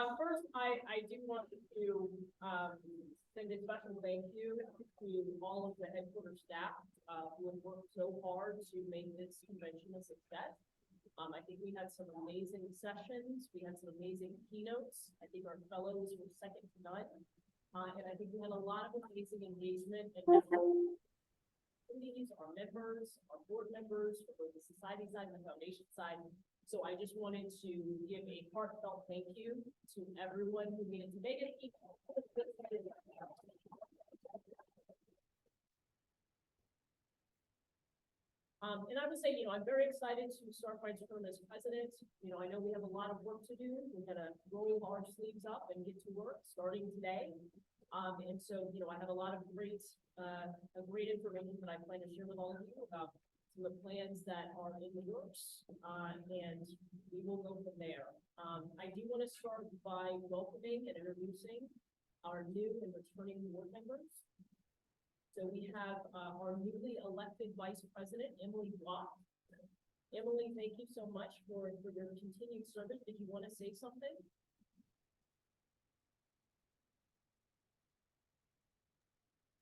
First, I do want to send a special thank you to all of the headquarters staff who have worked so hard to make this convention a success. I think we had some amazing sessions. We had some amazing keynotes. I think our fellows were second to none. And I think we had a lot of amazing engagement and committees, our members, our board members, for both the society side and the foundation side. So I just wanted to give a heartfelt thank you to everyone who needed to make it. And I would say, I'm very excited to start my term as president. I know we have a lot of work to do. We're gonna roll our sleeves up and get to work starting today. And so, I have a lot of great information that I plan to share with all of you about some of the plans that are in the works, and we will go from there. I do want to start by welcoming and introducing our new and returning board members. So we have our newly elected Vice President, Emily Block. Emily, thank you so much for your continued service. Did you want to say something?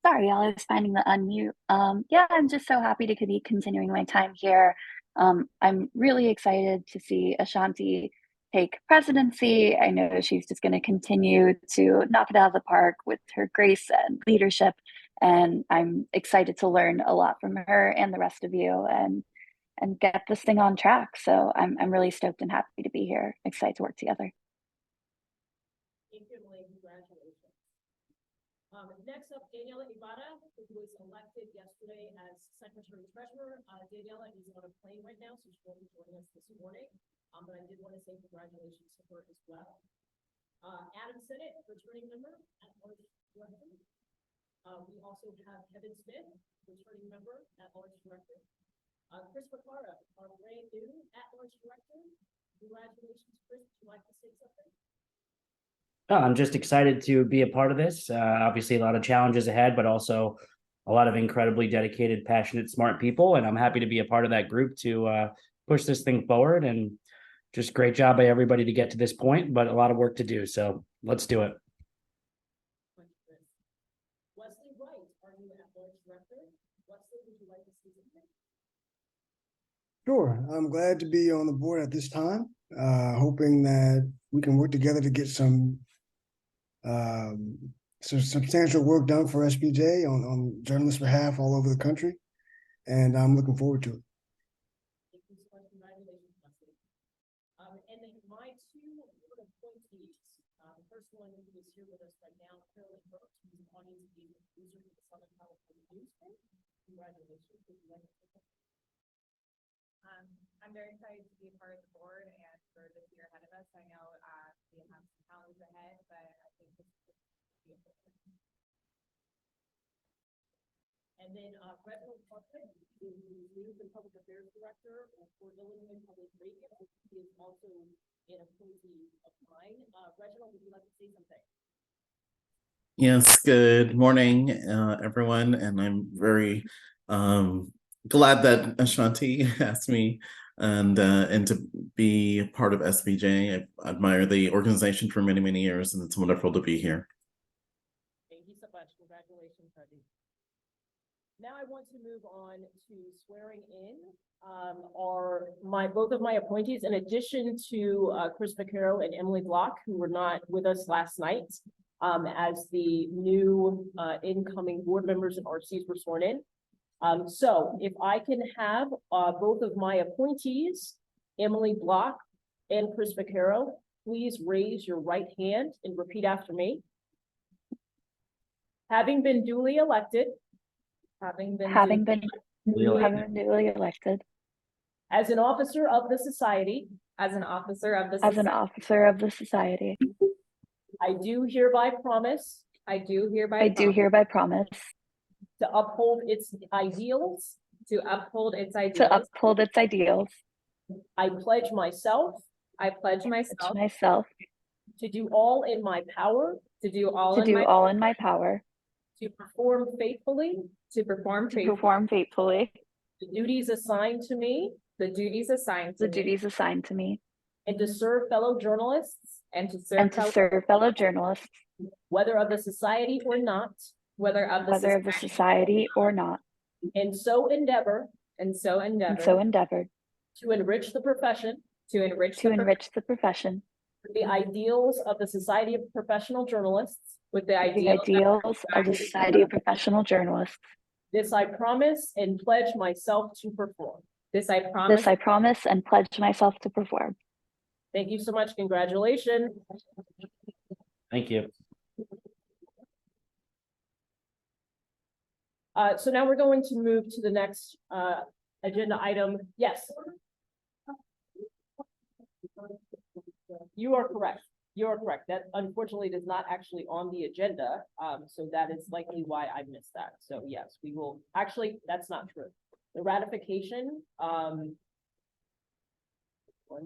Sorry, I was finding the unmute. Yeah, I'm just so happy to be continuing my time here. I'm really excited to see Ashanti take presidency. I know she's just going to continue to knock it out of the park with her grace and leadership. And I'm excited to learn a lot from her and the rest of you and get this thing on track. So I'm really stoked and happy to be here. Excited to work together. Thank you, Emily. Congratulations. Next up, Daniela Ibarra, who was elected yesterday as Secretary Treasurer. Daniela is on a plane right now, so she won't be joining us this morning. But I did want to say congratulations to her as well. Adam Sennett, returning member at large director. We also have Kevin Smith, returning member at large director. Chris Bacara, our brand new at large director. Congratulations, Chris. Would you like to say something? I'm just excited to be a part of this. Obviously, a lot of challenges ahead, but also a lot of incredibly dedicated, passionate, smart people. And I'm happy to be a part of that group to push this thing forward. And just great job by everybody to get to this point, but a lot of work to do. So let's do it. Wesley Wright, our new at-large director. Wesley, would you like to say something? Sure. I'm glad to be on the board at this time, hoping that we can work together to get some substantial work done for SPJ on journalists' behalf all over the country, and I'm looking forward to it. Thank you so much. Congratulations, Wesley. And then my two board appointees. The first one who is here with us right now, Carolyn Brooks, who's an audience engagement producer for the Southern California News Group. Congratulations. I'm very excited to be a part of the board and for this year ahead of us. I know we have some challenges ahead, but I think this is be important. And then Reginald Parkman, who is News and Public Affairs Director for Illinois Public Radio. He is also an appointee of mine. Reginald, would you like to say something? Yes, good morning, everyone. And I'm very glad that Ashanti asked me and to be part of SPJ. I admire the organization for many, many years, and it's wonderful to be here. Thank you so much. Congratulations, Reggie. Now I want to move on to swearing in both of my appointees, in addition to Chris Vaquero and Emily Block, who were not with us last night, as the new incoming board members and RCs were sworn in. So if I can have both of my appointees, Emily Block and Chris Vaquero, please raise your right hand and repeat after me. Having been duly elected, duly elected as an officer of the society, As an officer of the society, I do hereby promise I do hereby promise to uphold its ideals. to uphold its ideals. I pledge myself I pledge myself to do all in my power to do all in my power to perform faithfully to perform the duties assigned to me the duties assigned to me and to serve fellow journalists and to and to serve fellow journalists, whether of the society or not, whether of the whether of the society or not, and so endeavor and so and endeavor so endeavored to enrich the profession to enrich to the enrich the profession with the ideals of the Society of Professional Journalists. with the with the ideals ideals of the Society of Professional Journalists. This I promise and pledge myself to perform. this I promise. This I promise and pledge myself to perform. Thank you so much. Congratulations. Thank you. So now we're going to move to the next agenda item. Yes. You are correct. You are correct. That unfortunately is not actually on the agenda. So that is likely why I missed that. So yes, we will, actually, that's not true. The ratification, 1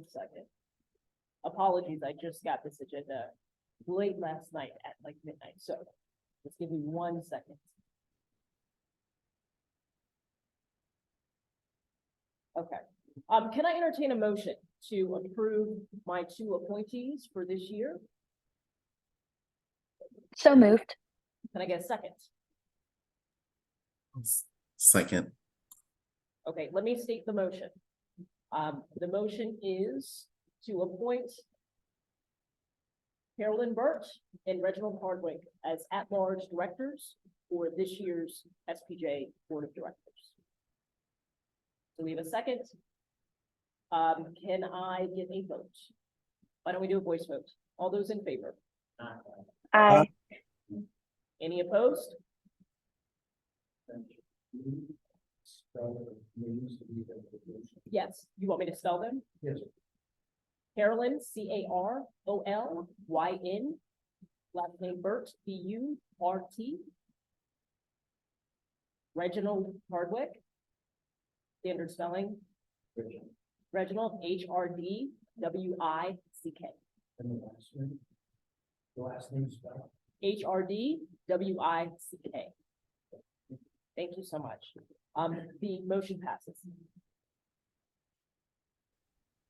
second. Apologies, I just got this agenda late last night at like midnight. So just give me 1 second. Okay, can I entertain a motion to approve my 2 appointees for this year? So moved. Can I get a second? Second. Okay, let me state the motion. The motion is to appoint Carolyn Burt and Reginald Hardwick as at-large directors for this year's SPJ Board of Directors. So we have a second. Can I get a vote? Why don't we do a voice vote? All those in favor? Aye. Any opposed? Yes, you want me to spell them? Yes. Carolyn, Carolyn, last name Burt, B-U-R-T. Reginald Hardwick. Standard spelling. Reginald, H-R-D-W-I-C-K. And the last name spelled. H-R-D-W-I-C-K. Thank you so much. The motion passes.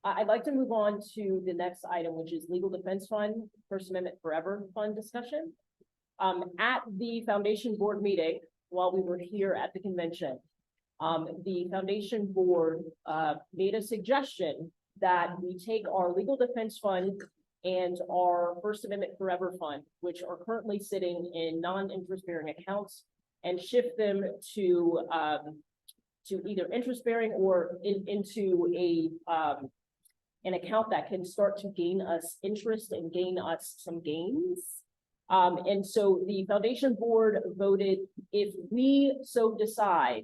I'd like to move on to the next item, which is Legal Defense Fund, First Amendment Forever Fund discussion. At the Foundation Board meeting, while we were here at the convention, the Foundation Board made a suggestion that we take our Legal Defense Fund and our First Amendment Forever Fund, which are currently sitting in non-interest bearing accounts, and shift them to either interest bearing or into an account that can start to gain us interest and gain us some gains. And so the Foundation Board voted, if we so decide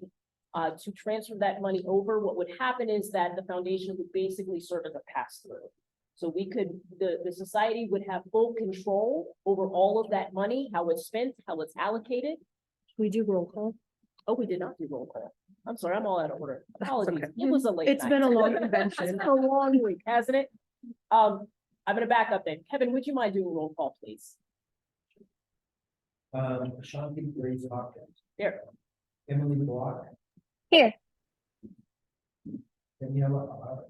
to transfer that money over, what would happen is that the foundation would basically serve as a pass-through. So we could, the society would have full control over all of that money, how it's spent, how it's allocated. We do roll call. Oh, we did not do roll call. I'm sorry, I'm all out of order. Apologies. okay. It was a late It's night. been a long It's convention. been a long week, hasn't it? I'm gonna back up then. Kevin, would you mind doing a roll call, please? Ashanti Grace Hopkins, There. Emily Block, Here. Daniela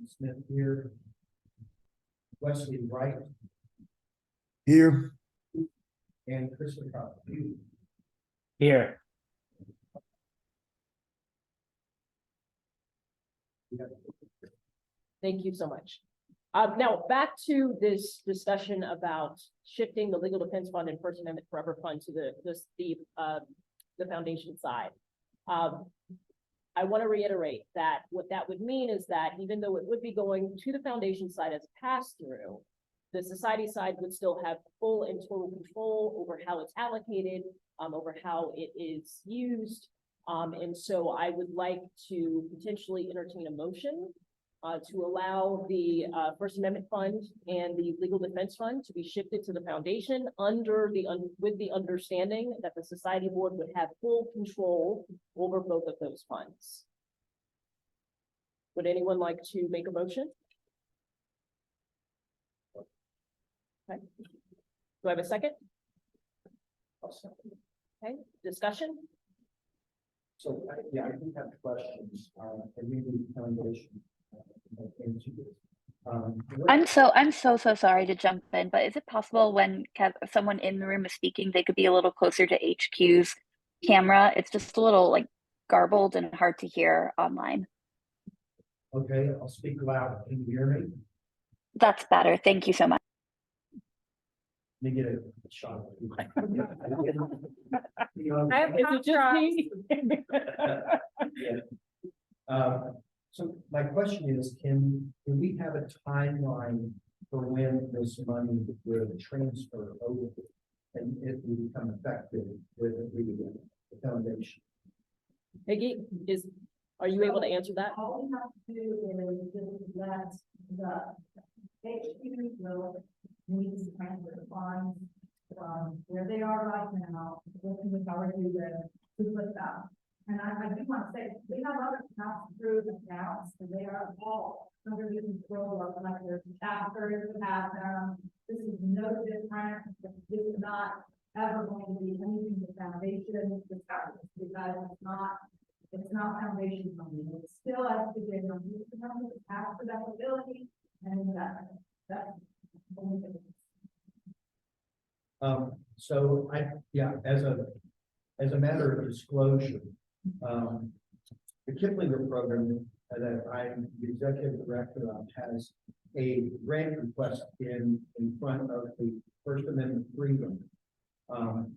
Smith here. Wesley Wright. Here. And Christopher Cobb. Here. Thank you so much. Now back to this discussion about shifting the Legal Defense Fund and First Amendment Forever Fund to the foundation side. I want to reiterate that what that would mean is that even though it would be going to the foundation side as a pass-through, the society side would still have full and total control over how it's allocated, over how it is used. And so I would like to potentially entertain a motion to allow the First Amendment Fund and the Legal Defense Fund to be shifted to the foundation with the understanding that the Society Board would have full control over both of those funds. Would anyone like to make a motion? Okay. Do I have a second? Okay, discussion? So, yeah, I do have questions, and maybe the foundation. Into this. I'm so sorry to jump in, but is it possible when someone in the room is speaking, they could be a little closer to HQ's camera? It's just a little like garbled and hard to hear online. Okay, I'll speak loud. Can you hear me? That's better. Thank you so much. Let me get a shot. I have Is it just me? So my question is, can we have a timeline for when this money will transfer over and it will become effective with the foundation? Peggy, are you able to answer that? All we have to do is let the HQ will need to transfer the funds from where they are right now, looking with our do to put that. And I do want to say, we have other pass-through accounts, so they are all under the control of like their chapters that have them. This is no different. This is not ever going to be anything the foundation discusses because it's not foundation money. It's still SPJ money. It's tax deductibility and that's the only thing. So as a matter of disclosure, the Kiplinger program that I'm the executive director of has a grant request in front of the First Amendment freedom,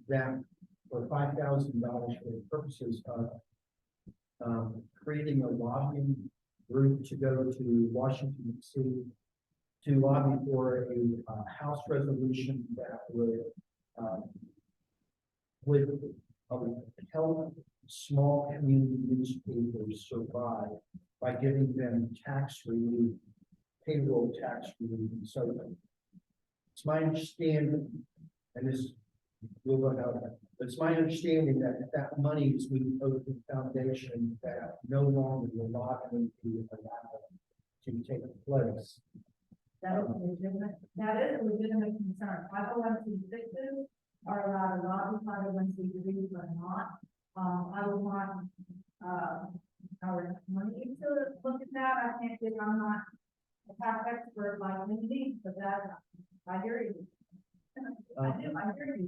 that for $5,000 for the purposes of creating a lobbying group to go to Washington D.C. to lobby for a House resolution that would help small community newspapers survive by giving them tax relief, payroll tax relief, and so on. It's my understanding, and this will go out, but it's my understanding that if that money is moved over to the foundation, that no longer will lobbying be allowed to take place. That is legitimate. That is a legitimate concern. 501c6s are allowed to lobby, 501c3s are not. I would want our money to look at that. I can't say I'm not a tax expert like Mindy, but that I hear you. I hear you.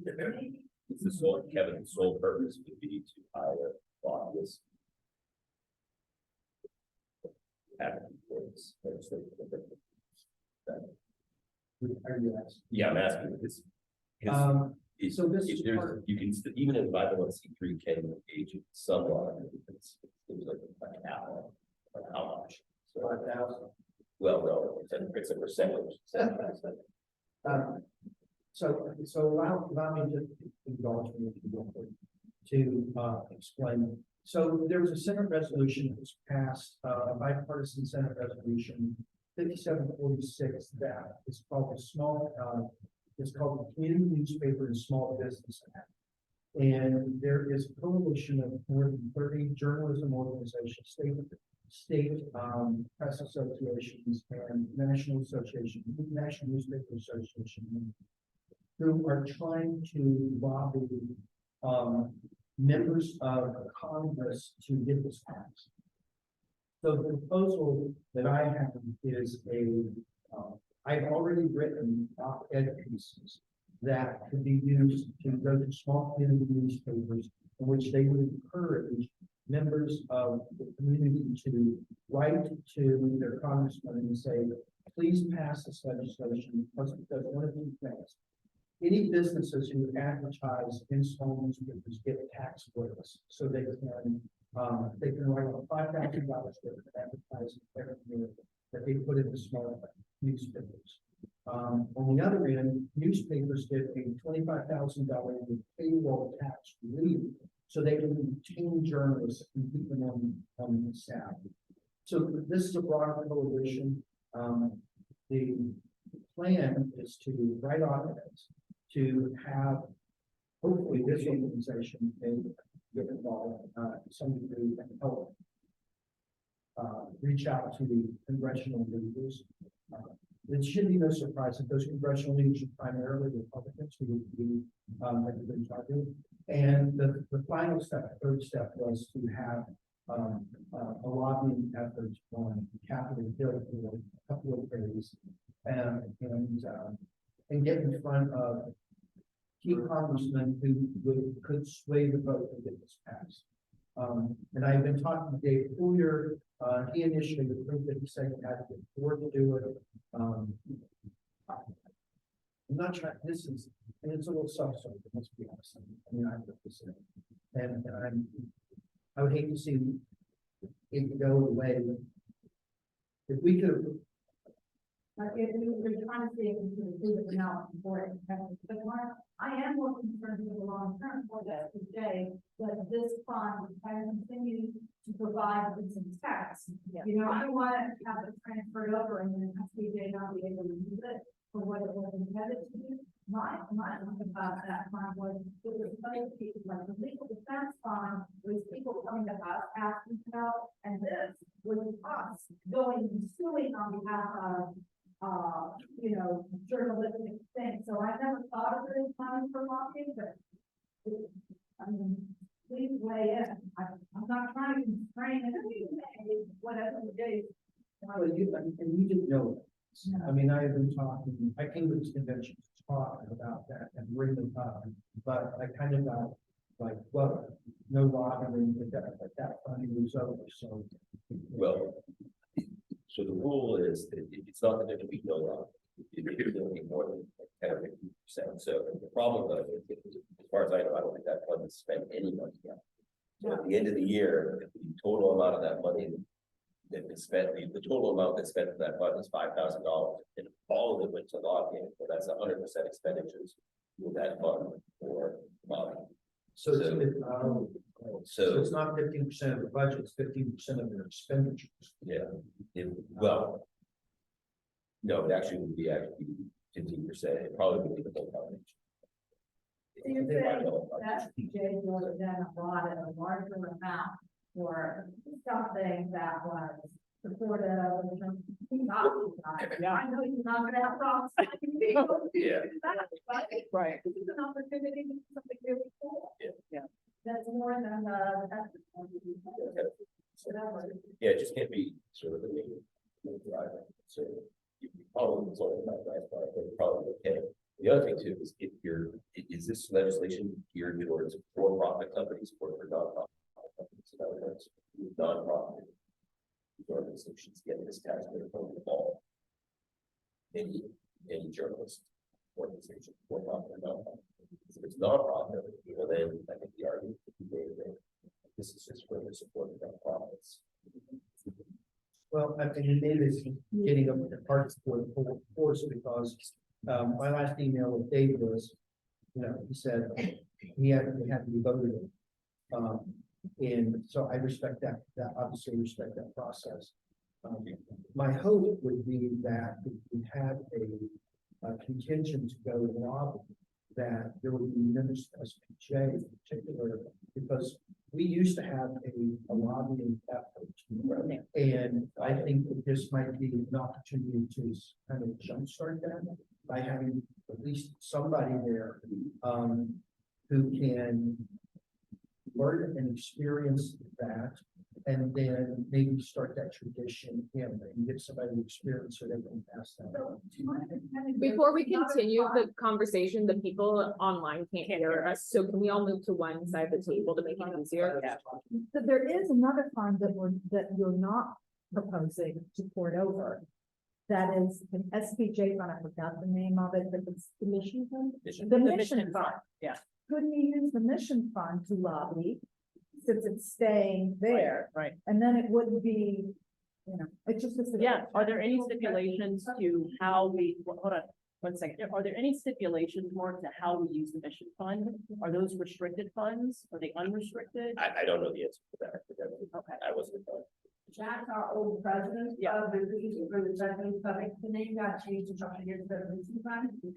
It's the sole, Kevin's sole purpose would be to hire lobbyists. Are you asking? Yeah, I'm asking this. So this is there's, part- you can, even in 501c3 can engage in someone, there's like a cap on how much. So, 5,000. well, no, it's a percentage. So allow me to indulge me if you don't mind, to explain. So there was a Senate resolution that was passed, a bipartisan Senate resolution 5746 that is called the it's called the Community Newspaper and Small Business Act. And there is a coalition of more than 30 journalism organizations, state press associations and national newspaper association, who are trying to lobby members of Congress to get this passed. So the proposal that I have is I've already written op-ed pieces that could be used to go to small community newspapers in which they would encourage members of the community to write to their congressman and say, please pass this legislation because it does one of two things. Any businesses who advertise in small newspapers get tax breaks, so they can write a $5,000 worth of advertising every year that they put into small newspapers. On the other end, newspapers get a $25,000 payroll tax relief, so they can retain journalists and keep them on the staff. So this is a broader coalition. The plan is to write op-eds, to have hopefully this organization can get involved to some degree and help reach out to the congressional leaders. It should be no surprise that those congressional leaders are primarily Republicans who would be have been targeted. And the final step, third step was to have a lobbying effort on Capitol Hill for a couple of days. And get in front of key congressmen who could sway the vote to get this passed. And I've been talking to Dave Fuller, he initially approved it, he said he had the board to do it. I'm not trying, this is, and it's a little soft-sounding, let's be honest. I mean, I have to say, and I would hate to see it go away. If we could, if we're trying to see if we can do it now before it happens, but Mark, I am more concerned with the long term for the SPJ, that this fund can continue to provide its tax. Yeah. You know, I don't want to have it transferred over and then SPJ not be able to use it for what it was intended to do. My thing about that fund was, it was other people, like the legal defense fund, was people coming to us asking about, and this was us going and suing on behalf of you know, journalistic things. So I never thought of it as money for lobbying, but I mean, please weigh in. I'm not trying to constrain it, whatever the day. well, and you didn't know that. I mean, I have been talking, I came to this convention to talk about that and bring them up, but I kind of got like, well, no lobbying, but that funding was over, so. Well, so the rule is that it's not that there can be no law. You're going to be more than 10 or 50%. So the problem though, as far as I know, I don't think that fund has spent any money yet. So at the end of the year, if the total amount of that money that is spent, the total amount that's spent for that fund is $5,000, and all of it went to lobbying. So that's 100% expenditures with that fund for lobbying. So So it's not 15% of the budget, it's 15% of their expenditures. yeah, well, no, it actually would be 15%. It probably would be the whole combination. You're saying that SPJ would have done a lot of a larger amount for something that was supportive of Yeah. I know you're not gonna have problems. Yeah. Right. This is an opportunity to do something really cool. Yeah. That's more than whatever. Yeah, it just can't be sort of the main driver. So you probably was only about that, but it's probably okay. The other thing too is is this legislation geared towards for-profit companies or for non-profit companies? In other words, non-profit organizations getting this taxpayer from the ball. Any journalist organization, for-profit or non-profit. If it's non-profit, well then I think the argument could be made that this is just further support of non-profits. Well, I think maybe it's getting up to parts for the full force because my last email with Dave was, you know, he said he had to be voted on. And so I respect that obviously respect that process. My hope would be that if we had a contingent to go to lobby, that there would be members of SPJ in particular, because we used to have a lobbying effort. And I think that this might be an opportunity to kind of jumpstart that by having at least somebody there who can learn and experience that, and then maybe start that tradition again, and get somebody to experience so they can pass that on. Before we continue the conversation, the people online can't hear us, so can we all move to one side of the table to make it easier? So there is another fund that you're not proposing to port over. That is an SPJ fund, I forgot the name of it, but it's the mission fund. The mission fund. Yeah. Couldn't you use the mission fund to lobby, since it's staying there? Right. And then it wouldn't be, you know, it just is. Yeah, are there any stipulations to how we, hold on, 1 second. Are there any stipulations more to how we use the mission fund? Are those restricted funds? Are they unrestricted? I don't know the answer to that. Okay. I wasn't. Jack's our old president. Yeah. Of the president, but the name got changed a couple of years ago.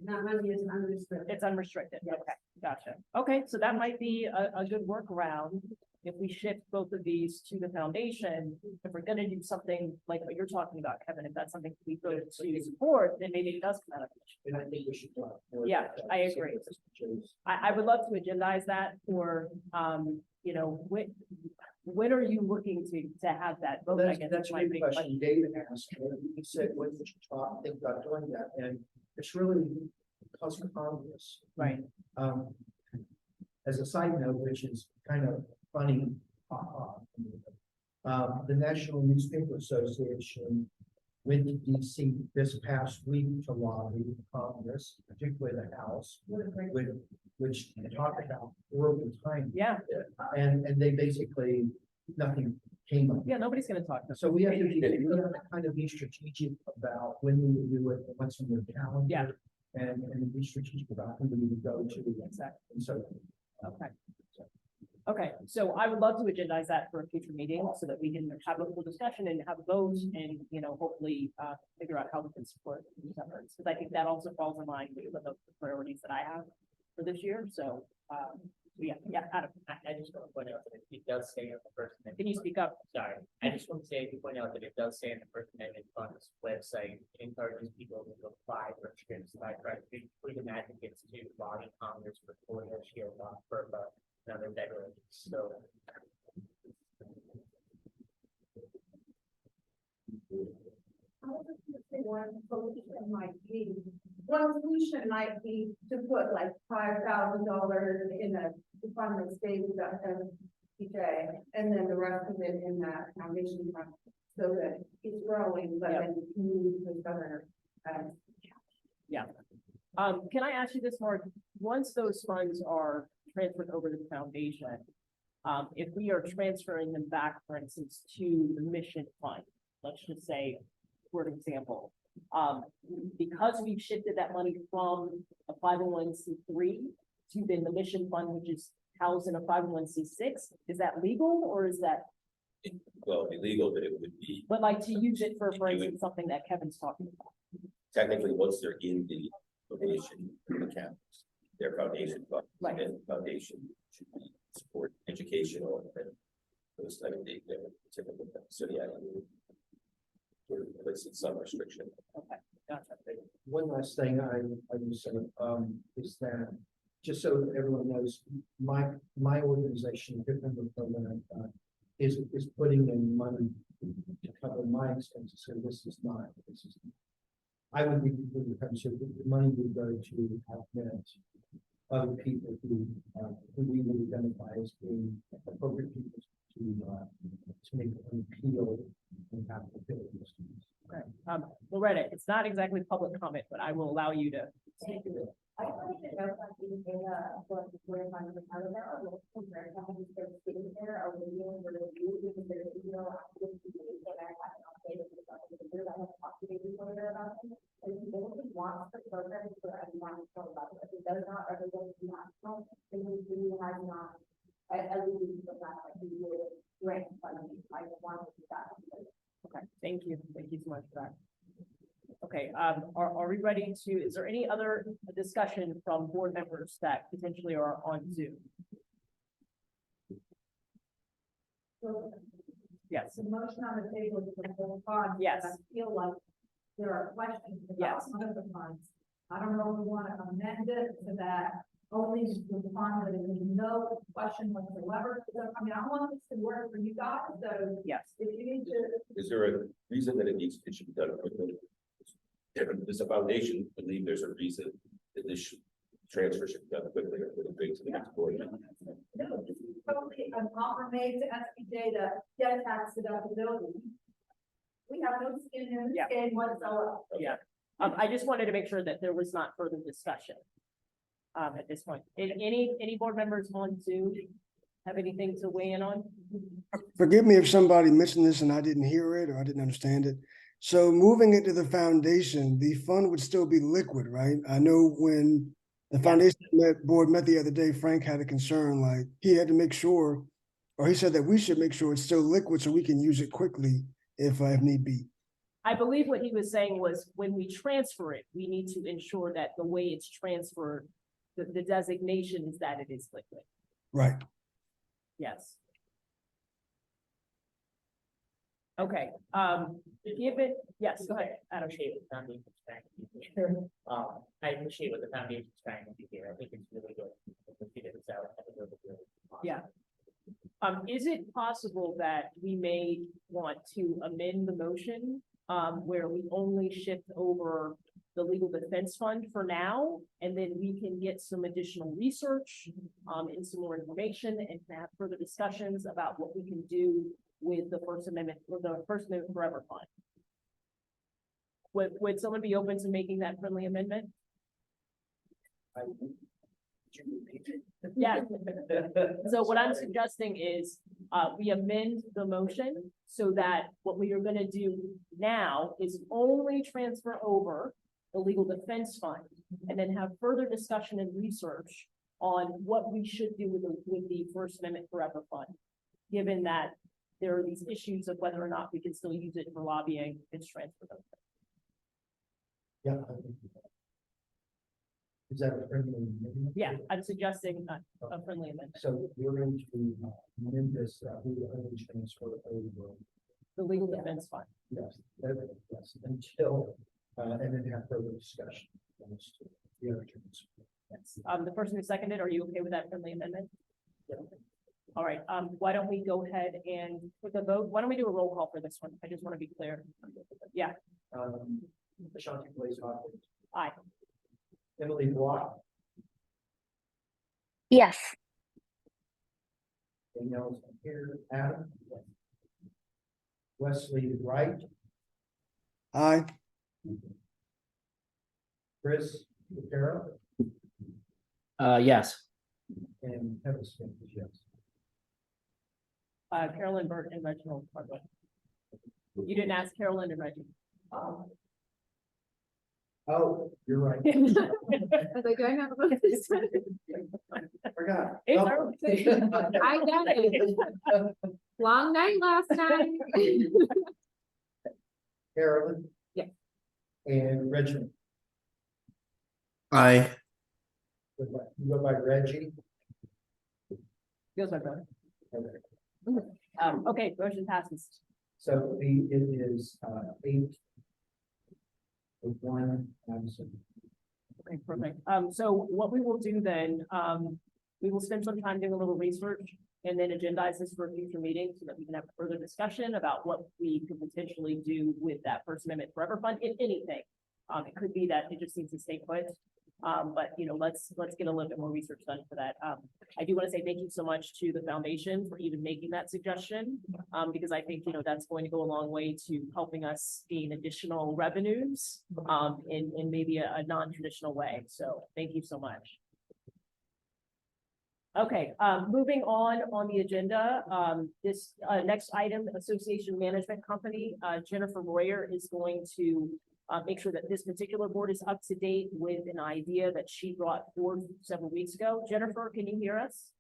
That money is unrestricted. It's unrestricted. Yes. Okay, gotcha. Okay, so that might be a good workaround. if we shift both of these to the foundation, if we're gonna do something like what you're talking about, Kevin, if that's something we go to support, then maybe it does come out of it. And I think we should. Yeah, I agree. I would love to agendize that for, you know, when are you looking to have that vote? I guess That's my my big question. David asked, he said, when did you think about doing that? And it's really because of Congress. Right. As a side note, which is kind of funny, the National Newspaper Association went to DC this past week to lobby Congress, particularly the House, which talked about horrible time. Yeah, And they basically, nothing came of it. yeah, nobody's gonna talk. So we have to kind of be strategic about when we would do it, what's in the calendar. Yeah. And be strategic about who we would go to. Exactly. And so. Okay. Okay, so I would love to agendize that for a future meeting so that we can have a full discussion and have a vote and, you know, hopefully, figure out how we can support these efforts. Because I think that also falls in line with the priorities that I have for this year. So, yeah, Adam, I just want to point out that it does say on the First Amendment. can you speak up? Sorry, I just want to say, to point out that it does say in the First Amendment Fund's website, it encourages people to apply for insurance, like, right, putting advocates to lobby Congress for their shield on FERPA and other veterans, so. One solution might be to put like $5,000 in a fund that stays with SPJ, and then the rest of it in that foundation fund, so that it's growing, but then you can use this other. Can I ask you this, Mark? Once those funds are transferred over to the foundation, if we are transferring them back, for instance, to the mission fund, let's just say, for example, because we've shifted that money from a 501c3 to then the mission fund, which is housed in a 501c6, is that legal or is that? Well, it'd be legal, but it would be But like to use it for instance, something that Kevin's talking about. technically, once they're in the foundation account, their foundation fund, Right. and the foundation should be support educational and those type of things, typical. So yeah, we're placing some restriction. Okay, gotcha. One last thing I would say, is that, just so everyone knows, my organization, different from is putting in money to cover my expenses, so this is not. I would be completely concerned that the money would go to help other people who we would identify as being appropriate people to make an appeal and have the abilities. Okay. Loretta, it's not exactly public comment, but I will allow you to speak to it. I wanted to know something in where I'm out of there, or where somebody's been sitting there, or reviewing the review, because there's, you know, that I haven't updated with something, because I haven't talked to you before about it. And if anything wants the program, so everyone is told about it, if it does not, or if it does not, then we have not, I believe that we would grant funding, I want to do that. Okay, thank you. Thank you so much for that. Okay, are we ready to, is there any other discussion from board members that potentially are on Zoom? Yes. The motion on the table is for the whole fund. Yes. I feel like there are questions about Yes. one of the funds. I don't know if we want to amend it to that only the fund that there's no question whatsoever. So, I mean, I want this to work for you guys, so Yes. if you need to. Is there a reason that it should be done quickly? If there's a foundation, I believe there's a reason that this transfer should be done quickly or put it big to the next board. No, this is totally an offer made to SPJ to get tax deductibility. We have no skin in this Yeah. game whatsoever. Yeah. I just wanted to make sure that there was not further discussion. At this point, any board members on Zoom have anything to weigh in on? Forgive me if somebody mentioned this and I didn't hear it or I didn't understand it. So moving it to the foundation, the fund would still be liquid, right? I know when the foundation board met the other day, Frank had a concern, like he had to make sure, or he said that we should make sure it's still liquid so we can use it quickly if need be. I believe what he was saying was when we transfer it, we need to ensure that the way it's transferred, the designation is that it is liquid. Right. Yes. Okay, give it, yes, go ahead, I Adam. appreciate what the foundation's trying to do here. I appreciate what the foundation's trying to do here. I think it's really good. To figure this out. I think it'll be really awesome. Yeah. Is it possible that we may want to amend the motion, where we only shift over the legal defense fund for now, and then we can get some additional research, and some more information and have further discussions about what we can do with the First Amendment, or the First Amendment Forever Fund? Would someone be open to making that friendly amendment? Yeah. So what I'm suggesting is, we amend the motion so that what we are gonna do now is only transfer over the legal defense fund, and then have further discussion and research on what we should do with the First Amendment Forever Fund, given that there are these issues of whether or not we can still use it for lobbying and transfer them. Yeah. I think that- Is that a friendly amendment? Yeah, I'm suggesting a friendly amendment, So we're going to amend this, we will only transfer over, the legal defense fund. yes, yes, until, and then have further discussion. As to the other terms. Yes. The person who seconded, are you okay with that friendly amendment? All right, why don't we go ahead and put the vote, why don't we do a roll call for this one? I just want to be clear. Yeah, Ashanti Blaze Hawkins, aye. Emily Block, Yes. Danielle here, Adam. Wesley Wright, Aye. Chris Rivera, Yes. and Kevin Smith is yes. Carolyn Burt and Reginald Hardwick. You didn't ask Carolyn and Reggie. Oh, you're right. I was like, do I have a vote this time? Forgot. It's Oh. early. I got it. Long night last time. Carolyn. Yeah. And Reginald. I You go by Reggie. Feels my brother. Okay. Okay, motion passes. So it is 8. With 1 absent. Okay, perfect. So what we will do then, we will spend some time doing a little research and then agendize this for a future meeting so that we can have further discussion about what we could potentially do with that First Amendment Forever Fund, if anything. It could be that it just needs to stay put. But you know, let's get a little bit more research done for that. I do want to say thank you so much to the foundation for even making that suggestion. Because I think, you know, that's going to go a long way to helping us gain additional revenues, in maybe a non-traditional way. So thank you so much. Okay, moving on the agenda, this next item, Association Management Company, Jennifer Royer is going to make sure that this particular board is up to date with an idea that she brought forward several weeks ago. Jennifer, can you hear us?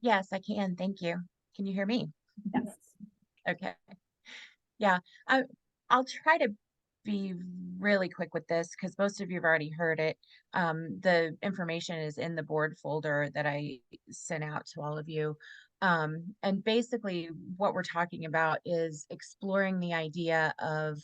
Yes, I can. Thank you. Can you hear me? Yes. Okay. Yeah, I'll try to be really quick with this because most of you have already heard it. The information is in the board folder that I sent out to all of you. And basically what we're talking about is exploring the idea of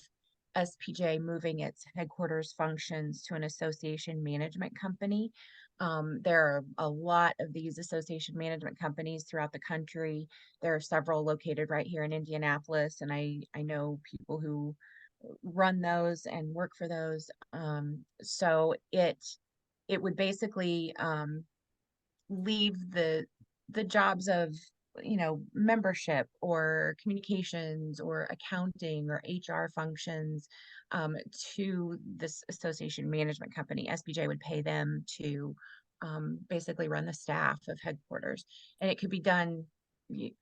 SPJ moving its headquarters functions to an association management company. There are a lot of these association management companies throughout the country. There are several located right here in Indianapolis, and I know people who run those and work for those. So it would basically leave the jobs of, you know, membership or communications or accounting or HR functions to this association management company. SPJ would pay them to basically run the staff of headquarters, and it could be done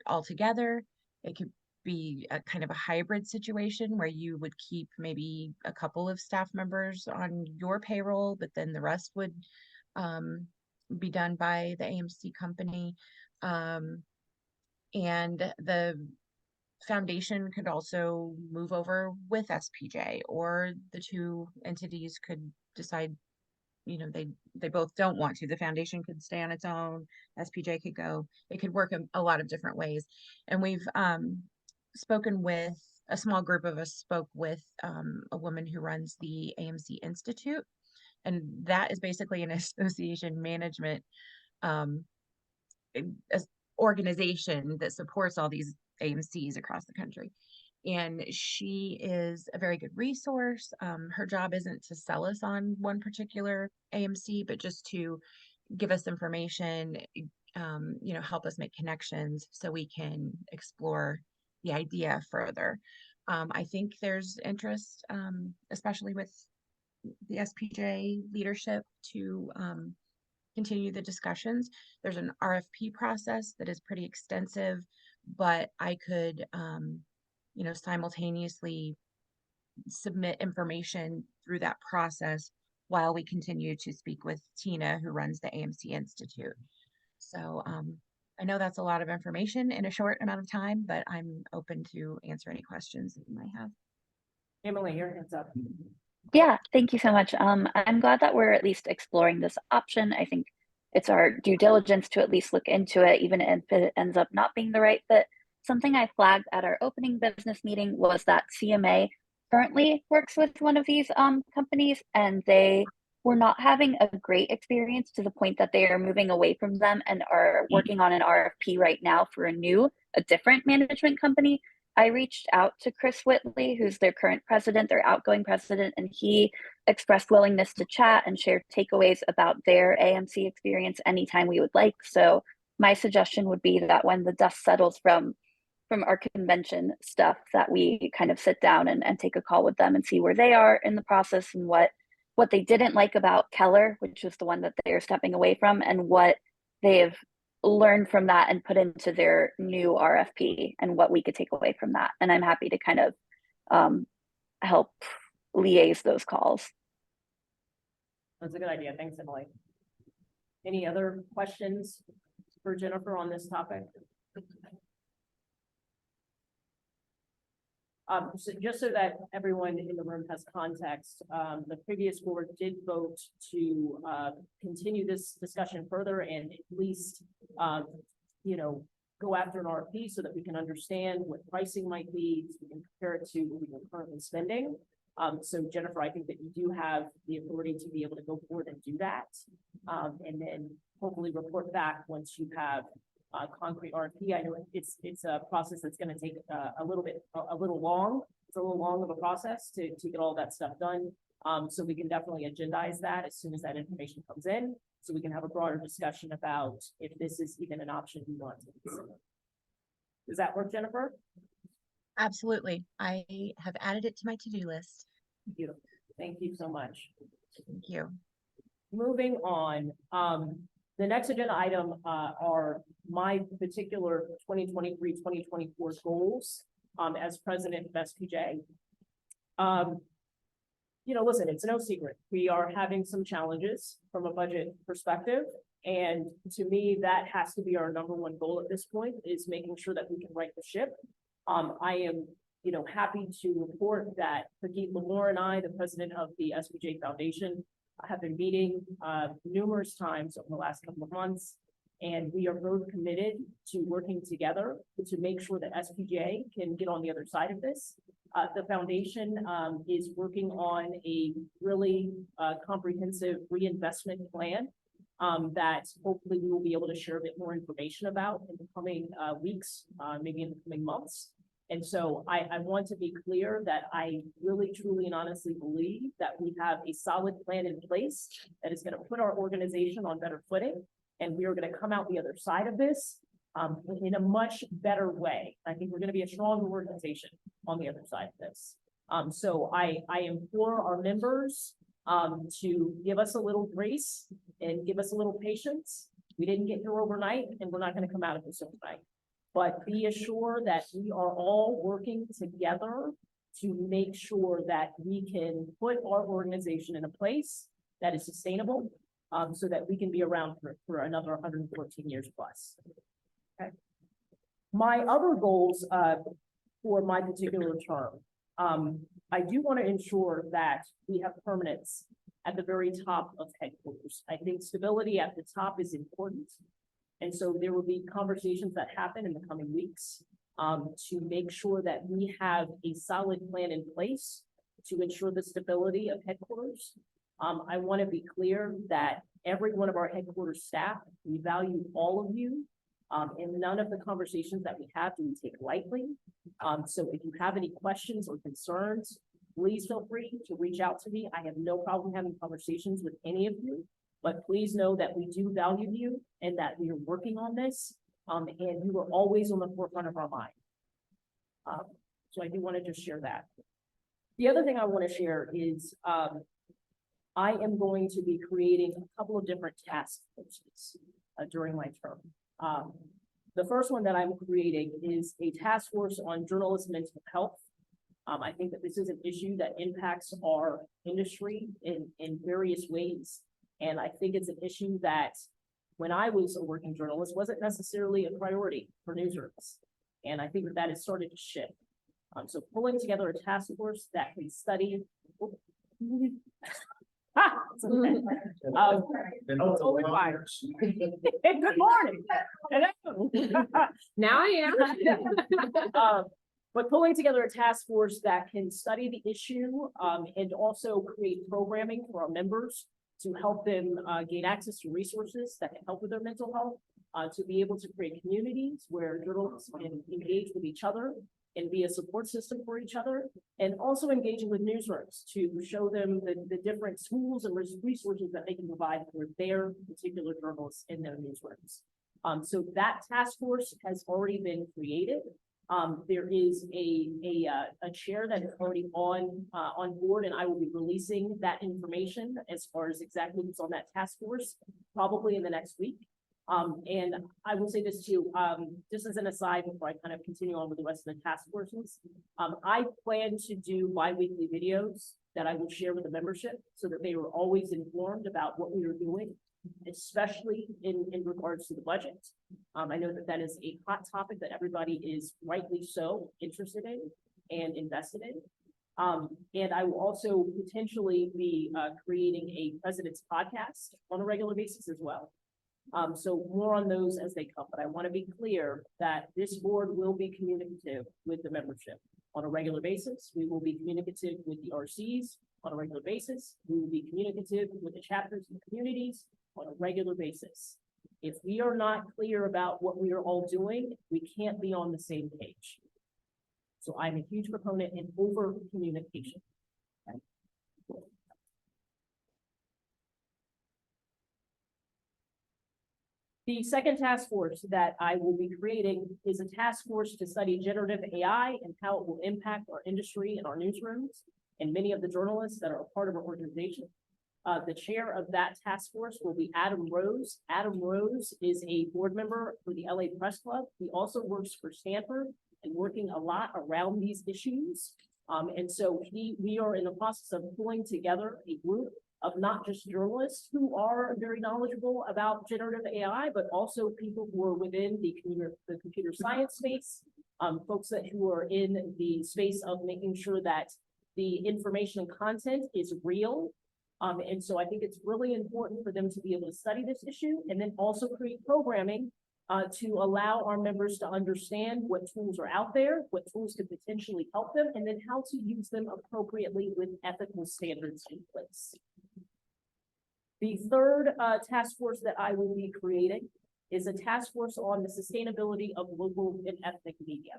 all together. It could be a kind of a hybrid situation where you would keep maybe a couple of staff members on your payroll, but then the rest would be done by the AMC company. And the foundation could also move over with SPJ, or the two entities could decide, you know, they both don't want to. The foundation could stay on its own, SPJ could go. It could work a lot of different ways. And we've spoken with, a small group of us spoke with a woman who runs the AMC Institute, and that is basically an association management um, organization that supports all these AMCs across the country. And she is a very good resource. Her job isn't to sell us on one particular AMC, but just to give us information, help us make connections so we can explore the idea further. I think there's interest, especially with the SPJ leadership, to continue the discussions. There's an RFP process that is pretty extensive, but I could, simultaneously submit information through that process while we continue to speak with Tina, who runs the AMC Institute. So I know that's a lot of information in a short amount of time, but I'm open to answer any questions that you might have. Emily, your hands up. Yeah, thank you so much. I'm glad that we're at least exploring this option. I think it's our due diligence to at least look into it, even if it ends up not being the right fit. Something I flagged at our opening business meeting was that CMA currently works with one of these companies, and they were not having a great experience to the point that they are moving away from them and are working on an RFP right now for a different management company. I reached out to Chris Whitley, who's their current president, their outgoing president, and he expressed willingness to chat and share takeaways about their AMC experience anytime we would like. So my suggestion would be that when the dust settles from our convention stuff, that we kind of sit down and take a call with them and see where they are in the process and what they didn't like about Keller, which was the one that they're stepping away from, and what they've learn from that and put into their new RFP and what we could take away from that. And I'm happy to kind of help liaise those calls. That's a good idea. Thanks, Emily. Any other questions for Jennifer on this topic? So just so that everyone in the room has context, the previous board did vote to continue this discussion further and at least, go after an RFP so that we can understand what pricing might be, so we can compare it to what we're currently spending. So Jennifer, I think that you do have the authority to be able to go forward and do that. And then hopefully report back once you have concrete RFP. I know it's a process that's going to take a little long. It's a little long of a process to get all that stuff done. So we can definitely agendize that as soon as that information comes in, so we can have a broader discussion about if this is even an option we want to consider. Does that work, Jennifer? Absolutely. I have added it to my to-do list. Beautiful. Thank you so much. Thank you. Moving on, the next agenda item are my particular 2023-2024 goals as president of SPJ. Listen, it's no secret. We are having some challenges from a budget perspective. And to me, that has to be our number one goal at this point, is making sure that we can right the ship. I am, happy to report that Prageet Lamore and I, the president of the SPJ Foundation, have been meeting numerous times over the last couple of months, and we are both committed to working together to make sure that SPJ can get on the other side of this. The foundation is working on a really comprehensive reinvestment plan that hopefully we will be able to share a bit more information about in the coming weeks, maybe in the coming months. And so I want to be clear that I really, truly, and honestly believe that we have a solid plan in place that is going to put our organization on better footing. And we are going to come out the other side of this in a much better way. I think we're going to be a stronger organization on the other side of this. So I implore our members to give us a little grace and give us a little patience. We didn't get here overnight, and we're not going to come out of this overnight. But be assured that we are all working together to make sure that we can put our organization in a place that is sustainable, so that we can be around for another 114 years plus. Okay. My other goals for my particular term, I do want to ensure that we have permanence at the very top of headquarters. I think stability at the top is important. And so there will be conversations that happen in the coming weeks to make sure that we have a solid plan in place to ensure the stability of headquarters. I want to be clear that every one of our headquarters staff, we value all of you. And none of the conversations that we have do we take lightly. So if you have any questions or concerns, please feel free to reach out to me. I have no problem having conversations with any of you, but please know that we do value you and that we are working on this. And you are always on the forefront of our mind. So I do want to just share that. The other thing I want to share is I am going to be creating a couple of different task forces during my term. The first one that I'm creating is a task force on journalist mental health. I think that this is an issue that impacts our industry in various ways. And I think it's an issue that when I was a working journalist wasn't necessarily a priority for newsrooms. And I think that has started to shift. So pulling together a task force that can study. It's okay. Only fire. Good morning. Hello. Now I am. But pulling together a task force that can study the issue and also create programming for our members to help them gain access to resources that can help with their mental health, to be able to create communities where journalists can engage with each other and be a support system for each other, and also engaging with newsrooms to show them the different tools and resources that they can provide for their particular journalists in their newsrooms. So that task force has already been created. There is a chair that is already on board, and I will be releasing that information as far as exactly what's on that task force, probably in the next week. And I will say this too, just as an aside before I kind of continue on with the rest of the task forces. I plan to do bi-weekly videos that I will share with the membership so that they are always informed about what we are doing, especially in regards to the budget. I know that that is a hot topic that everybody is rightly so interested in and invested in. And I will also potentially be creating a president's podcast on a regular basis as well. So more on those as they come, but I want to be clear that this board will be communicative with the membership on a regular basis. We will be communicative with the RCs on a regular basis. We will be communicative with the chapters and communities on a regular basis. If we are not clear about what we are all doing, we can't be on the same page. So I'm a huge proponent in over communication. The second task force that I will be creating is a task force to study generative AI and how it will impact our industry and our newsrooms and many of the journalists that are a part of our organization. The chair of that task force will be Adam Rose. Adam Rose is a board member for the LA Press Club. He also works for Stanford and working a lot around these issues. And so we are in the process of pulling together a group of not just journalists who are very knowledgeable about generative AI, but also people who are within the computer science space, folks who are in the space of making sure that the information and content is real. And so I think it's really important for them to be able to study this issue and then also create programming to allow our members to understand what tools are out there, what tools could potentially help them, and then how to use them appropriately with ethical standards in place. The third task force that I will be creating is a task force on the sustainability of local and ethnic media.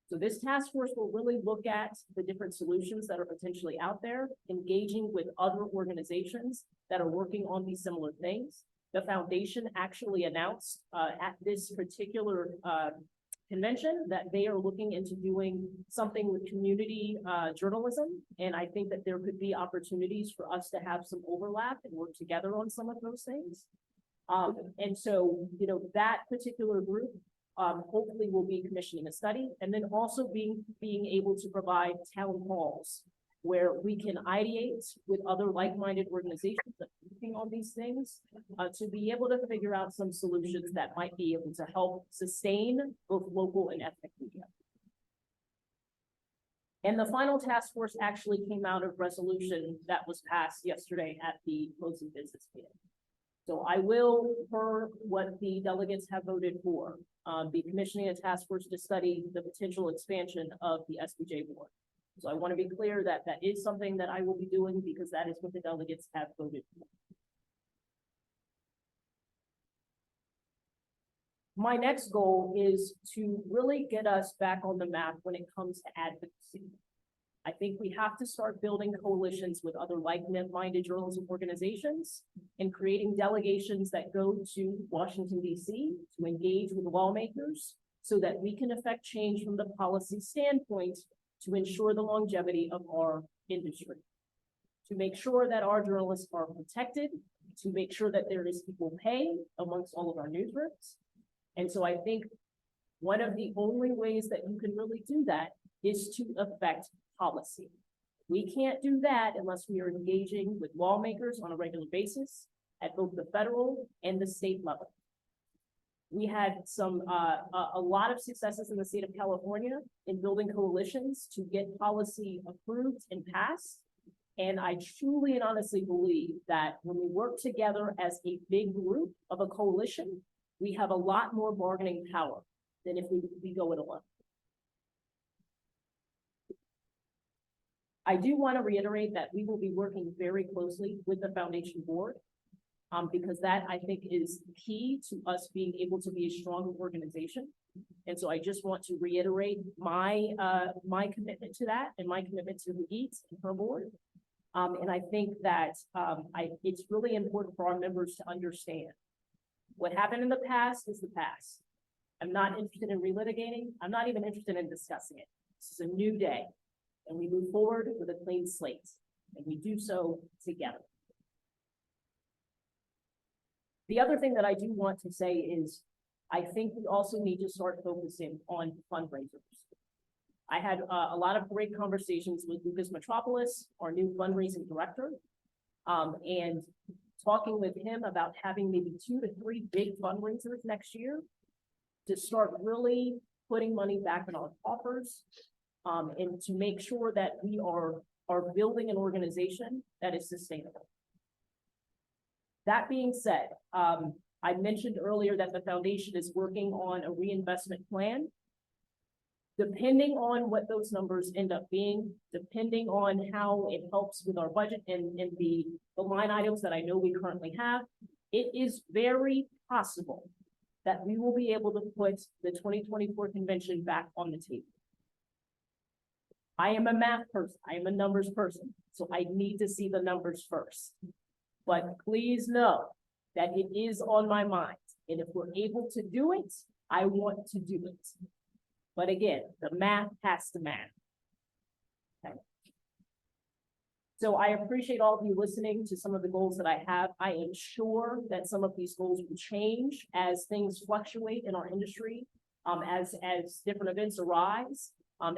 So this task force will really look at the different solutions that are potentially out there, engaging with other organizations that are working on these similar things. The foundation actually announced at this particular convention that they are looking into doing something with community journalism. And I think that there could be opportunities for us to have some overlap and work together on some of those things. And so, you know, that particular group hopefully will be commissioning a study and then also being able to provide town halls where we can ideate with other like-minded organizations that are working on these things to be able to figure out some solutions that might be able to help sustain both local and ethnic media. And the final task force actually came out of resolution that was passed yesterday at the closing business meeting. So I will, per what the delegates have voted for, be commissioning a task force to study the potential expansion of the SPJ board. So I want to be clear that that is something that I will be doing because that is what the delegates have voted for. My next goal is to really get us back on the map when it comes to advocacy. I think we have to start building coalitions with other like-minded journalism organizations and creating delegations that go to Washington, D.C. to engage with lawmakers so that we can affect change from the policy standpoint to ensure the longevity of our industry, to make sure that our journalists are protected, to make sure that there is equal pay amongst all of our newsrooms. And so I think one of the only ways that you can really do that is to affect policy. We can't do that unless we are engaging with lawmakers on a regular basis at both the federal and the state level. We had a lot of successes in the state of California in building coalitions to get policy approved and passed. And I truly and honestly believe that when we work together as a big group of a coalition, we have a lot more bargaining power than if we go it alone. I do want to reiterate that we will be working very closely with the foundation board because that I think is key to us being able to be a strong organization. And so I just want to reiterate my commitment to that and my commitment to Leet and her board. And I think that it's really important for our members to understand what happened in the past is the past. I'm not interested in relitigating. I'm not even interested in discussing it. This is a new day. And we move forward with a clean slate, and we do so together. The other thing that I do want to say is, I think we also need to start focusing on fundraisers. I had a lot of great conversations with Lucas Metropolis, our new fundraising director, and talking with him about having maybe 2 to 3 big fundraisers next year to start really putting money back in our coffers. And to make sure that we are building an organization that is sustainable. That being said, I mentioned earlier that the foundation is working on a reinvestment plan. Depending on what those numbers end up being, depending on how it helps with our budget and the line items that I know we currently have, it is very possible that we will be able to put the 2024 convention back on the table. I am a math person. I am a numbers person. So I need to see the numbers first. But please know that it is on my mind. And if we're able to do it, I want to do it. But again, the math has to math. Okay. So I appreciate all of you listening to some of the goals that I have. I am sure that some of these goals will change as things fluctuate in our industry, as different events arise.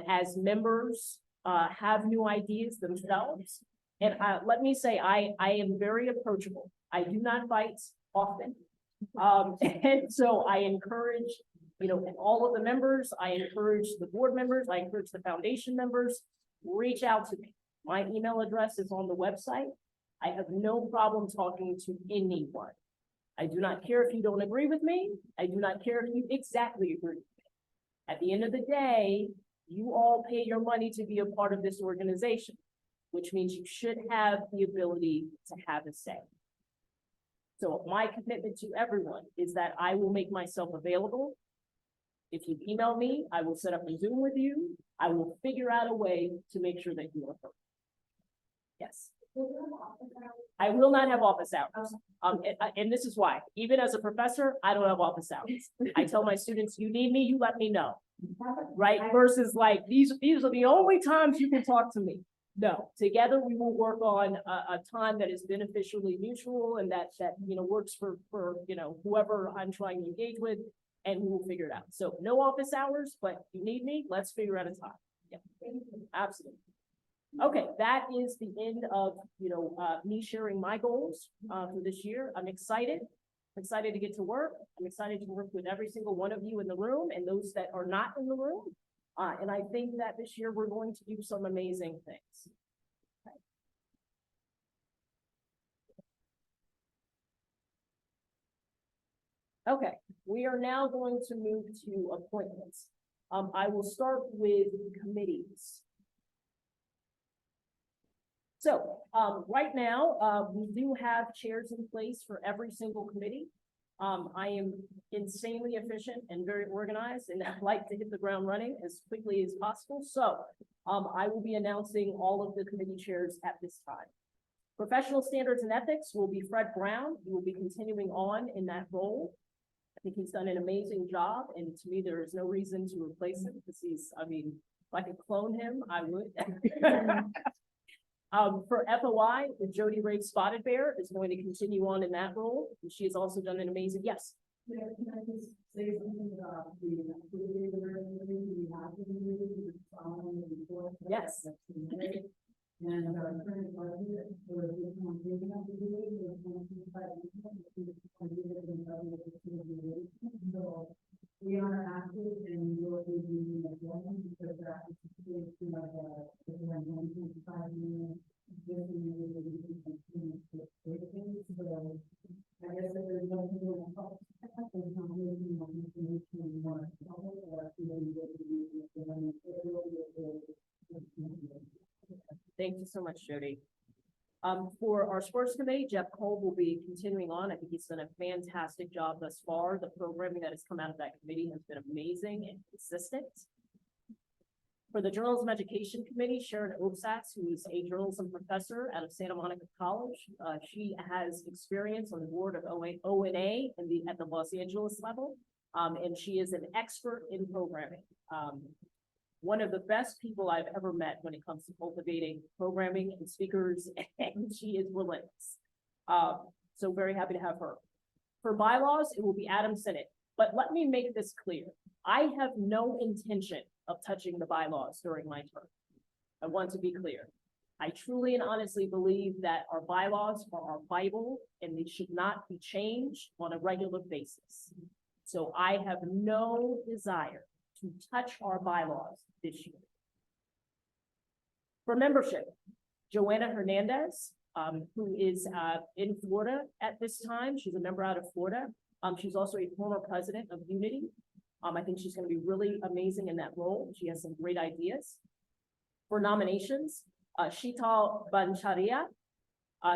As members have new ideas themselves. And let me say, I am very approachable. I do not fight often. And so I encourage, all of the members, I encourage the board members, I encourage the foundation members, reach out to me. My email address is on the website. I have no problem talking to anyone. I do not care if you don't agree with me. I do not care if you exactly agree with me. At the end of the day, you all pay your money to be a part of this organization, which means you should have the ability to have a say. So my commitment to everyone is that I will make myself available. If you email me, I will set up a Zoom with you. I will figure out a way to make sure that you are heard. Yes. I will not have office hours. And this is why, even as a professor, I don't have office hours. I tell my students, you need me, you let me know. Right? Versus like, these are the only times you can talk to me. No, together we will work on a time that is beneficially mutual and that works for whoever I'm trying to engage with, and we will figure it out. So no office hours, but you need me, let's figure out a time. Yeah, absolutely. Okay, that is the end of me sharing my goals for this year. I'm excited to get to work. I'm excited to work with every single one of you in the room and those that are not in the room. And I think that this year we're going to do some amazing things. Okay, we are now going to move to appointments. I will start with committees. So, right now, we do have chairs in place for every single committee. I am insanely efficient and very organized, and I'd like to hit the ground running as quickly as possible. So, I will be announcing all of the committee chairs at this time. Professional standards and ethics will be Fred Brown. He will be continuing on in that role. I think he's done an amazing job, and to me, there is no reason to replace him because I mean, if I could clone him, I would. For FOI, Jody Ray Spotted Bear is going to continue on in that role. And she has also done an amazing, yes. Yeah, can I just say something about Yes. And current budget for so we are active and we will be using it because that is so I guess if there's nothing Thank you so much, Jody. For our sports committee, Jeff Cole will be continuing on. I think he's done a fantastic job thus far. The programming that has come out of that committee has been amazing and consistent. For the Journalism Education Committee, Sharon Obsatz, who is a journalism professor out of Santa Monica College. She has experience on the board of ONA at the Los Angeles level, and she is an expert in programming. One of the best people I've ever met when it comes to cultivating programming and speakers, and she is relentless. So very happy to have her. For bylaws, it will be Adam Sinnott. But let me make this clear. I have no intention of touching the bylaws during my term. I want to be clear. I truly and honestly believe that our bylaws are our Bible and they should not be changed on a regular basis. So I have no desire to touch our bylaws this year. For membership, Joanna Hernandez, who is in Florida at this time. She's a member out of Florida. She's also a former president of Unity. I think she's going to be really amazing in that role. She has some great ideas. For nominations, Sheetal Bancharia.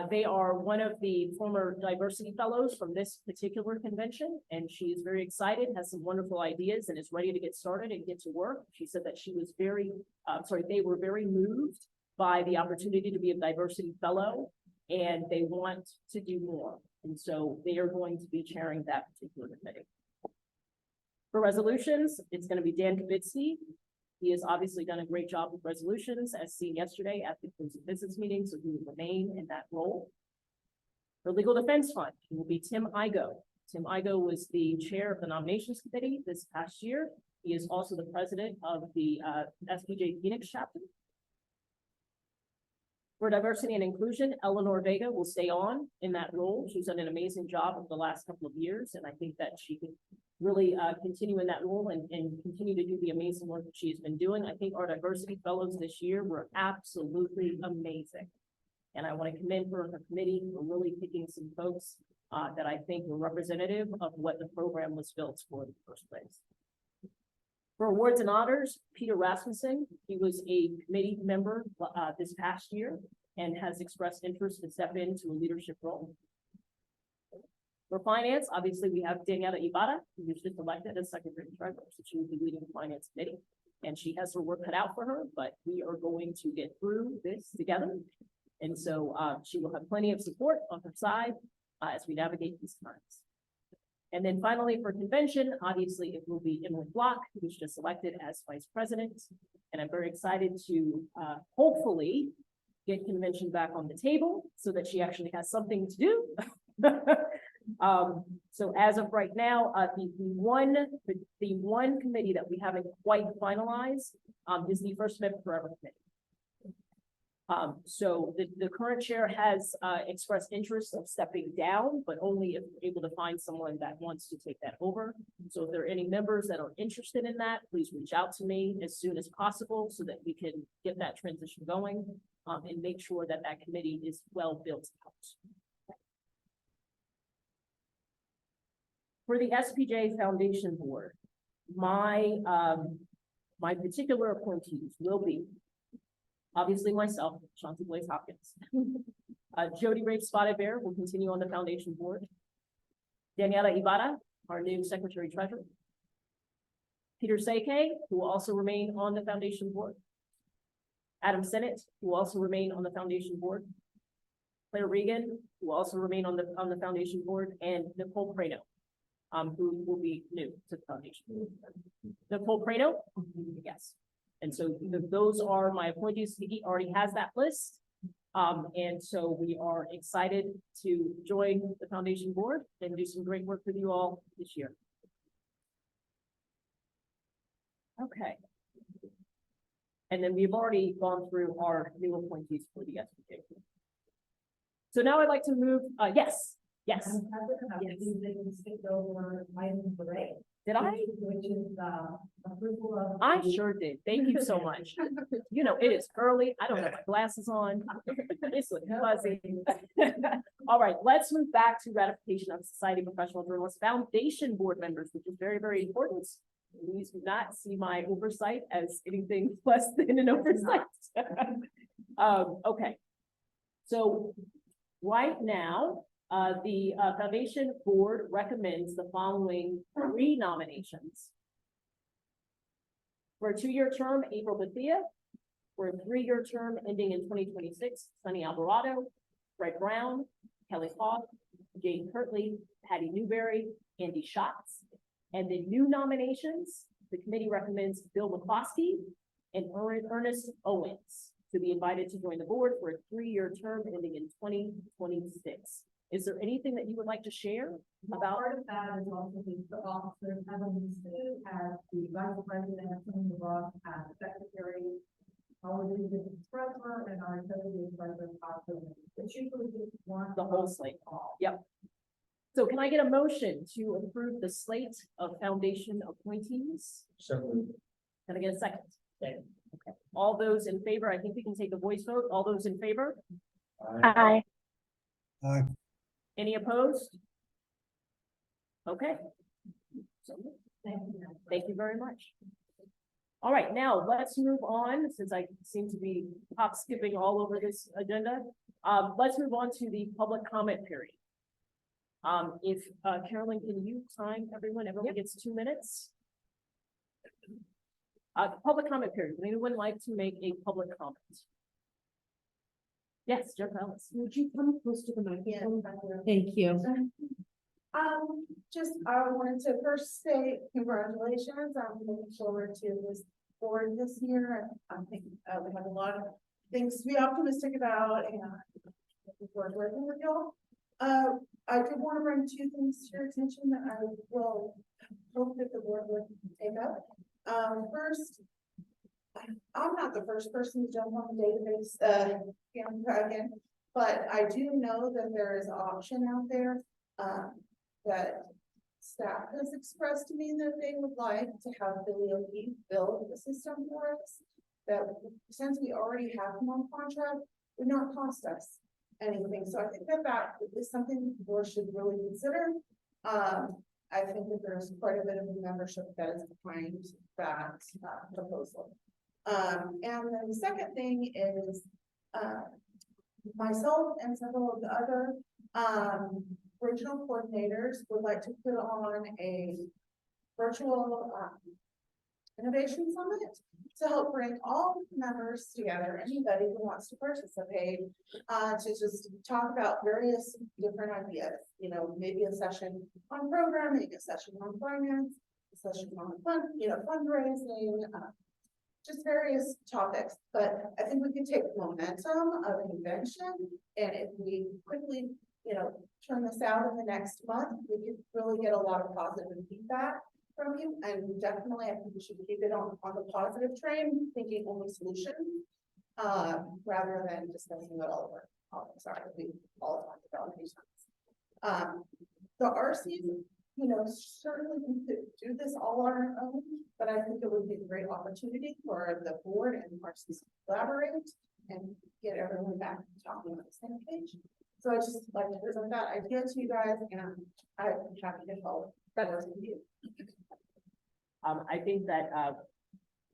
They are one of the former diversity fellows from this particular convention, and she is very excited, has some wonderful ideas, and is ready to get started and get to work. She said that she was they were very moved by the opportunity to be a diversity fellow, and they want to do more. And so they are going to be chairing that particular committee. For resolutions, it's going to be Dan Kavitsky. He has obviously done a great job with resolutions, as seen yesterday at the business meeting, so he will remain in that role. For Legal Defense Fund, it will be Tim Igo. Tim Igo was the chair of the nominations committee this past year. He is also the president of the SPJ Phoenix chapter. For diversity and inclusion, Eleanor Vega will stay on in that role. She's done an amazing job over the last couple of years, and I think that she can really continue in that role and continue to do the amazing work that she's been doing. I think our diversity fellows this year were absolutely amazing. And I want to commend her and her committee for really picking some folks that I think were representative of what the program was built for in the first place. For awards and honors, Peter Rasmussen, he was a committee member this past year and has expressed interest to step into a leadership role. For finance, obviously we have Daniela Ibarra, who was just elected as secretary treasurer, so she will be leading the finance committee. And she has her work cut out for her, but we are going to get through this together. And so she will have plenty of support on her side as we navigate these times. And then finally, for convention, obviously it will be Emily Block, who was just elected as vice president. And I'm very excited to hopefully get convention back on the table so that she actually has something to do. So as of right now, the one committee that we haven't quite finalized is the First Amendment Forever Committee. So the current chair has expressed interest of stepping down, but only if we're able to find someone that wants to take that over. So if there are any members that are interested in that, please reach out to me as soon as possible so that we can get that transition going and make sure that that committee is well built out. For the SPJ Foundation Board, my particular appointees will be obviously myself, Shanti Blaze Hopkins. Jody Rafe Spotted Bear will continue on the foundation board. Daniela Ibarra, our new secretary treasurer. Peter Seike, who will also remain on the foundation board. Adam Sennett, who will also remain on the foundation board. Claire Regan, who will also remain on the foundation board, and Nicole Prano, who will be new to the foundation. Nicole Prano, yes. And so those are my appointees. He already has that list. And so we are excited to join the foundation board and do some great work with you all this year. Okay. And then we've already gone through our new appointees for the SPJ. So now I'd like to move, yes. Did I? Which is, approval of. I sure did. Thank you so much. You know, it is early. I don't have my glasses on. It's looking fuzzy. All right, let's move back to ratification of Society of Professional Journalists Foundation board members, which is very, very important. Please do not see my oversight as anything less than an oversight. Okay. So right now, the foundation board recommends the following 3 nominations. For a 2-year term, April Bethia. For a 3-year term ending in 2026, Sunny Alvarado, Fred Brown, Kelly Hawk, Jane Kirtley, Patty Newberry, Andy Schatz. And the new nominations, the committee recommends Bill McCloskey and Ernest Owens to be invited to join the board for a 3-year term ending in 2026. Is there anything that you would like to share about? Part of that is also the officers, Evan Sue as the vice president, Tony Ross as secretary, our legal treasurer, and our executive treasurer, it's usually just one. The whole slate. Yep. So can I get a motion to approve the slate of foundation appointees? So. Can I get a second? Second. Okay. All those in favor, I think we can take a voice vote. All those in favor? Aye. Aye. Any opposed? Okay. So, thank you very much. All right, now let's move on, since I seem to be hop skipping all over this agenda. Let's move on to the public comment period. If Carolyn, can you time everyone? Everyone gets 2 minutes. Public comment period. Would anyone like to make a public comment? Yes, Jeff Ellis. Would you come close to the microphone? Thank you. I wanted to first say congratulations. I'm looking forward to this board this year. I think we have a lot of things to be optimistic about, and looking forward to working with y'all. I did want to bring 2 things to your attention that I will hope that the board would take up. First, I'm not the first person to jump on the database again, but I do know that there is an option out there that staff has expressed to me that they would like to have Billy O'Keefe build the system for us. That since we already have him on contract, would not cost us anything. So I think that is something the board should really consider. I think that there's quite a bit of membership that is behind that proposal. And then the second thing is myself and several of the other regional coordinators would like to put on a virtual innovation summit to help bring all members together, anybody who wants to participate, to just talk about various different ideas. You know, maybe a session on programming, a session on finance, a session on fundraising, just various topics. But I think we can take momentum of a convention, and if we quickly, turn this out in the next month, we could really get a lot of positive feedback from you. And definitely, I think we should keep it on the positive train, thinking only solutions, rather than discussing it all over. Oh, sorry, we all talked about many times. The RCs, certainly we could do this all on our own, but I think it would be a great opportunity for the board and RCs to collaborate and get everyone back talking on the same page. So I just like to present that idea to you guys, and I'm happy to follow. I think that,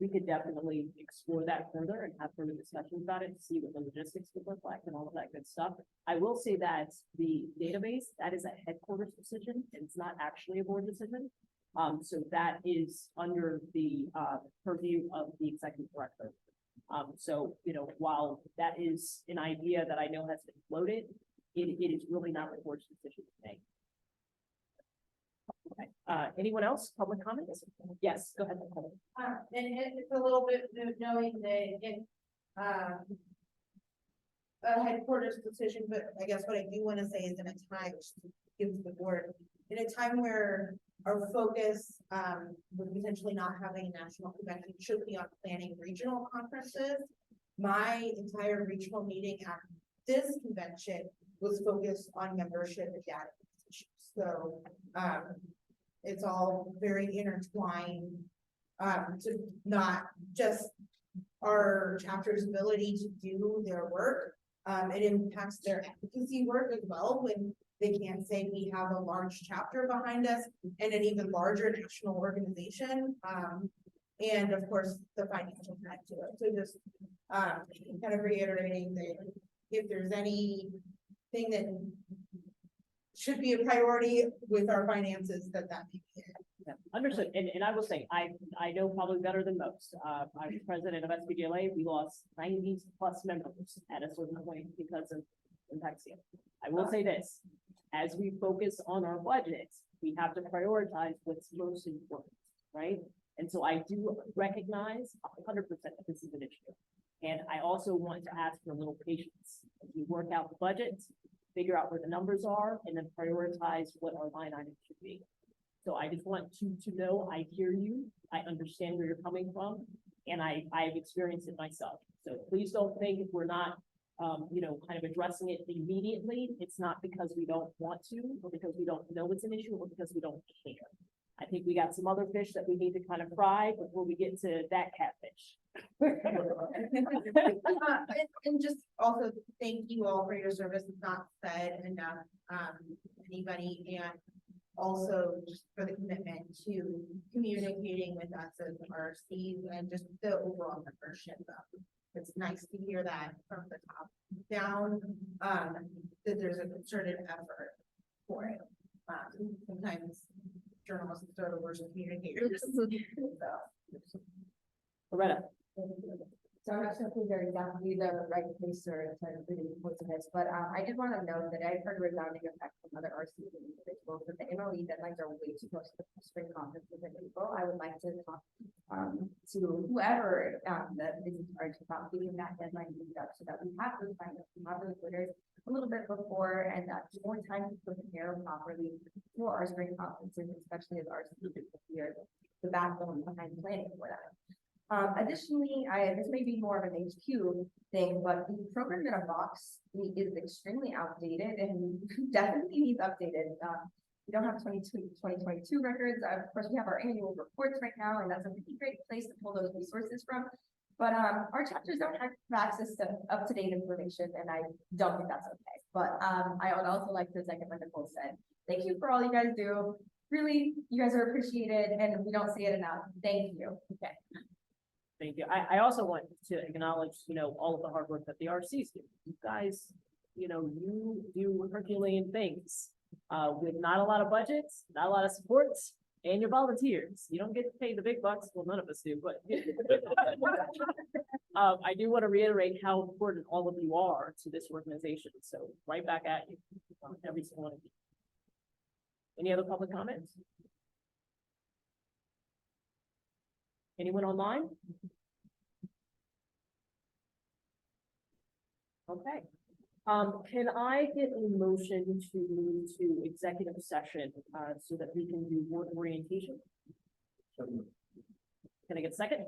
we could definitely explore that further and have further discussions about it, to see what the logistics would look like and all of that good stuff. I will say that the database, that is a headquarters decision, and it's not actually a board decision. So that is under the, purview of the executive director. So, you know, while that is an idea that I know has been floated, it is really not the board's decision to make. Okay, anyone else, public comments? Yes, go ahead. Nicole. And it's a little bit knowing that it, a headquarters decision, but I guess what I do want to say is in a time, gives the board, in a time where our focus, with potentially not having a national convention should be on planning regional conferences. My entire regional meeting at this convention was focused on membership and data issues. So, it's all very intertwined, to not just our chapter's ability to do their work. It impacts their advocacy work as well when they can't say we have a large chapter behind us and an even larger national organization. And of course, the financial side to it. So just kind of reiterating that if there's anything that should be a priority with our finances, that may be it. Yeah, understood. And I will say, I know probably better than most. I was president of SPJ. We lost 90+ members at a certain point because of impact. I will say this, as we focus on our budgets, we have to prioritize what's most important, right? And so I do recognize 100% that this is an issue. And I also want to ask for a little patience as we work out the budgets, figure out where the numbers are, and then prioritize what our line items should be. So I just want you to know I hear you, I understand where you're coming from, and I've experienced it myself. So please don't think if we're not, you know, kind of addressing it immediately, it's not because we don't want to, or because we don't know it's an issue, or because we don't care. I think we got some other fish that we need to kind of fry before we get to that catfish. And just also thank you all for your service. It's not said enough, anybody, and also just for the commitment to communicating with us as RCs and just the overall membership. It's nice to hear that from the top down, that there's a concerted effort for it. Sometimes journalists are the worst communicators. So. Loretta. So I'm not sure if these are exactly the right place or to really put to this, but I did want to note that I've heard a resounding effect from other RCs and individuals that the MLE deadlines are way too close to the spring conferences in April. I would like to talk to whoever that is in charge about getting that deadline moved up so that we have those finals, we have those winners a little bit before, and more time to prepare properly for our spring conferences, especially as RCs this year, the backbone behind planning for that. Additionally, this may be more of an HQ thing, but the program in a box is extremely outdated and definitely needs updated. We don't have 2022 records. Of course, we have our annual reports right now, and that's a really great place to pull those resources from. But our chapters don't have access to up-to-date information, and I don't think that's okay. But I would also like to second what Nicole said. Thank you for all you guys do. Really, you guys are appreciated, and we don't see it enough. Thank you. Okay. Thank you. I also want to acknowledge, you know, all of the hard work that the RCs do. You guys, you know, you do Herculean things with not a lot of budgets, not a lot of supports, and your volunteers. You don't get to pay the big bucks. Well, none of us do, but I do want to reiterate how important all of you are to this organization. So right back at you, every single one of you. Any other public comments? Anyone online? Okay. Can I get a motion to move to executive session, so that we can do board orientation? Can I get a second?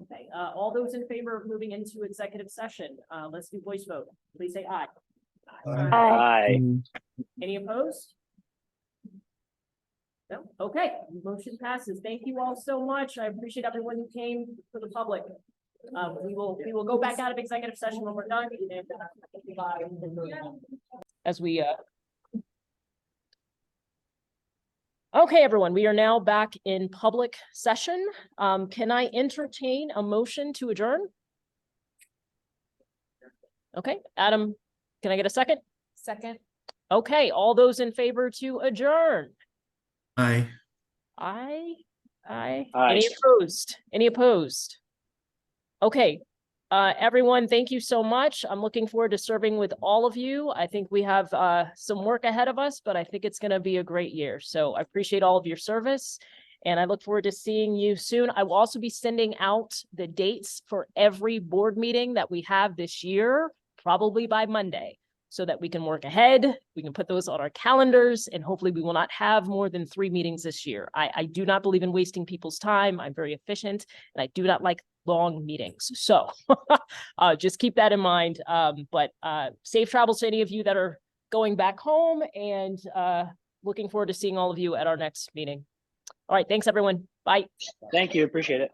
Okay, all those in favor of moving into executive session, let's do voice vote. Please say aye. Aye. Any opposed? No? Okay, motion passes. Thank you all so much. I appreciate everyone who came for the public. We will go back out of executive session when we're done. As we Okay, everyone, we are now back in public session. Can I entertain a motion to adjourn? Okay, Adam, can I get a second? Second. Okay, all those in favor to adjourn? Hi. Aye. Aye. Any opposed? Any opposed? Okay, everyone, thank you so much. I'm looking forward to serving with all of you. I think we have some work ahead of us, but I think it's going to be a great year. So I appreciate all of your service, and I look forward to seeing you soon. I will also be sending out the dates for every board meeting that we have this year, probably by Monday, so that we can work ahead. We can put those on our calendars, and hopefully we will not have more than 3 meetings this year. I do not believe in wasting people's time. I'm very efficient, and I do not like long meetings. So just keep that in mind. But safe travels to any of you that are going back home, and looking forward to seeing all of you at our next meeting. All right. Thanks, everyone. Bye. Thank you. Appreciate it.